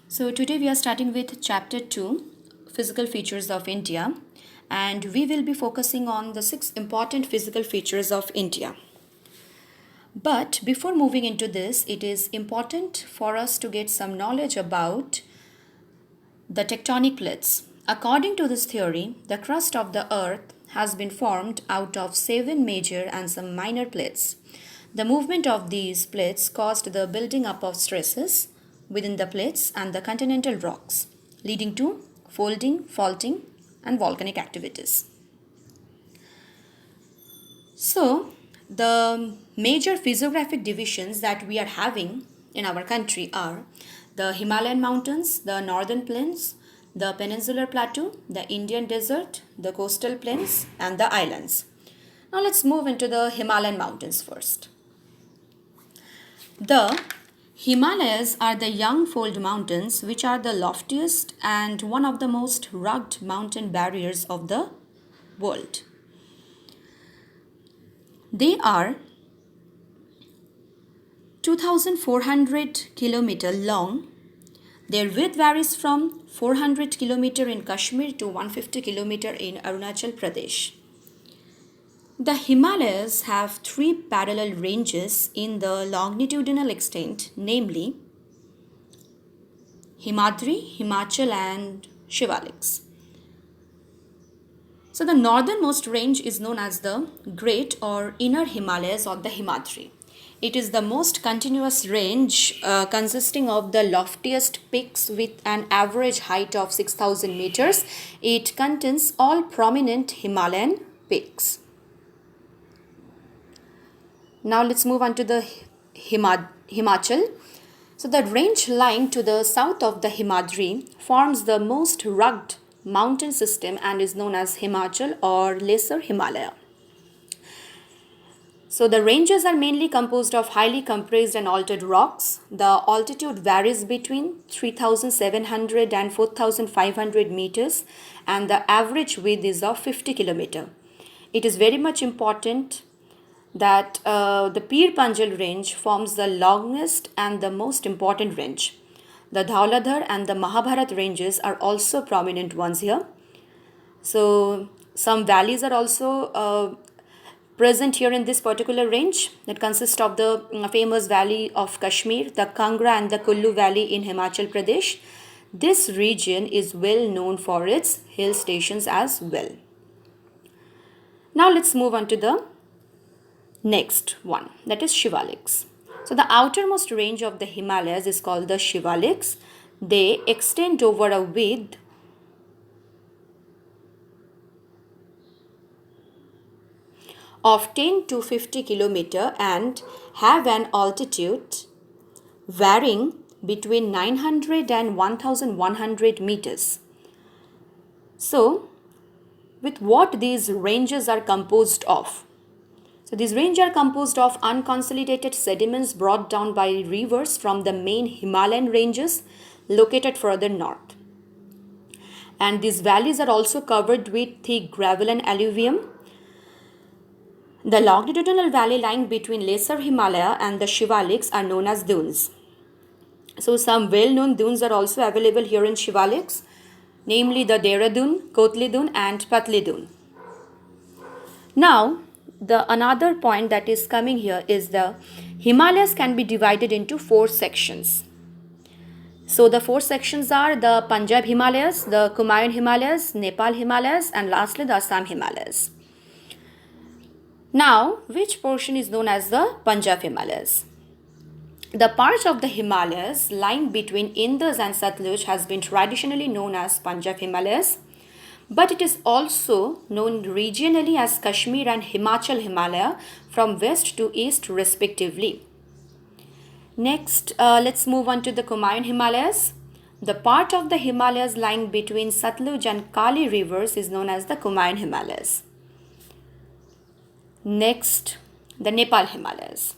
So today we are starting with chapter 2, Physical Features of India, and we will be focusing on the 6 important physical features of India. But before moving into this, it is important for us to get some knowledge about the tectonic plates. According to this theory, the crust of the earth has been formed out of 7 major and some minor plates. The movement of these plates caused the building up of stresses within the plates and the continental rocks, leading to folding, faulting, and volcanic activities. So, the major physiographic divisions that we are having in our country are the Himalayan mountains, the northern plains, the peninsular plateau, the Indian desert, the coastal plains, and the islands. Now, let's move into the Himalayan mountains first. The Himalayas are the young fold mountains which are the loftiest and one of the most rugged mountain barriers of the world. They are 2400 kilometer long. Their width varies from 400 kilometer in Kashmir to 150 kilometer in Arunachal Pradesh. The Himalayas have 3 parallel ranges in the longitudinal extent, namely Himadri, Himachal, and Shivaliks. So, the northernmost range is known as the Great or Inner Himalayas or the Himadri. It is the most continuous range consisting of the loftiest peaks with an average height of 6000 meters. It contains all prominent Himalayan peaks. Now let's move on to the Himachal. So the range lying to the south of the Himadri forms the most rugged mountain system and is known as Himachal or Lesser Himalaya. So the ranges are mainly composed of highly compressed and altered rocks. The altitude varies between 3,700 and 4,500 meters and the average width is of 50 kilometer. It is very much important that the Pir Panjal range forms the longest and the most important range. The Dhauladhar and the Mahabharat ranges are also prominent ones here. So some valleys are also present here in this particular range that consists of the famous valley of Kashmir, the Kangra and the Kullu valley in Himachal Pradesh. This region is well known for its hill stations as well. Now let's move on to the next one, that is Shivaliks. So the outermost range of the Himalayas is called the Shivaliks. They extend over a width of 10 to 50 kilometer and have an altitude varying between 900 and 1100 meters. So, with what these ranges are composed of? So these ranges are composed of unconsolidated sediments brought down by rivers from the main Himalayan ranges located further north. And these valleys are also covered with thick gravel and alluvium. The longitudinal valley lying between Lesser Himalaya and the Shivaliks are known as dunes. So some well-known dunes are also available here in Shivaliks, namely the Dehra Dune, Kotli Dune and Patli Dune. Now, the another point that is coming here is the Himalayas can be divided into 4 sections. So the 4 sections are the Punjab Himalayas, the Kumaon Himalayas, Nepal Himalayas, and lastly the Assam Himalayas. Now, which portion is known as the Punjab Himalayas? The part of the Himalayas lying between Indus and Satluj has been traditionally known as Punjab Himalayas, but it is also known regionally as Kashmir and Himachal Himalaya from west to east respectively. Next, let's move on to the Kumaon Himalayas. The part of the Himalayas lying between Satluj and Kali rivers is known as the Kumaon Himalayas. Next, the Nepal Himalayas.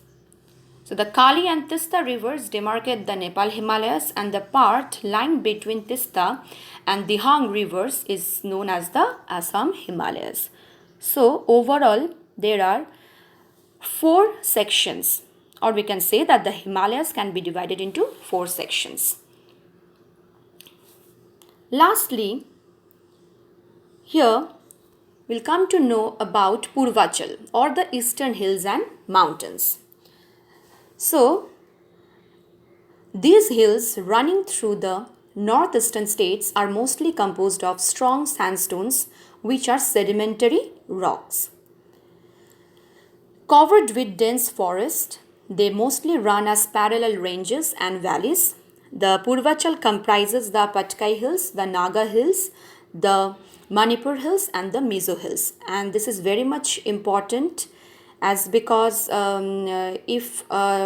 So the Kali and Tista rivers demarcate the Nepal Himalayas and the part lying between Tista and Dihang rivers is known as the Assam Himalayas. So overall there are 4 sections, or we can say that the Himalayas can be divided into 4 sections. Lastly, here we'll come to know about Purvachal or the eastern hills and mountains. So, these hills running through the northeastern states are mostly composed of strong sandstones which are sedimentary rocks. Covered with dense forest, they mostly run as parallel ranges and valleys. The Purvachal comprises the Patkai Hills, the Naga Hills, the Manipur Hills and the Mizo Hills. And this is very much important as because if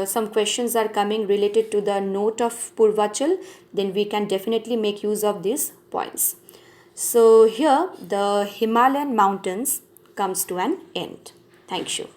some questions are coming related to the note of Purvachal, then we can definitely make use of these points. So here the Himalayan mountains comes to an end. Thank you.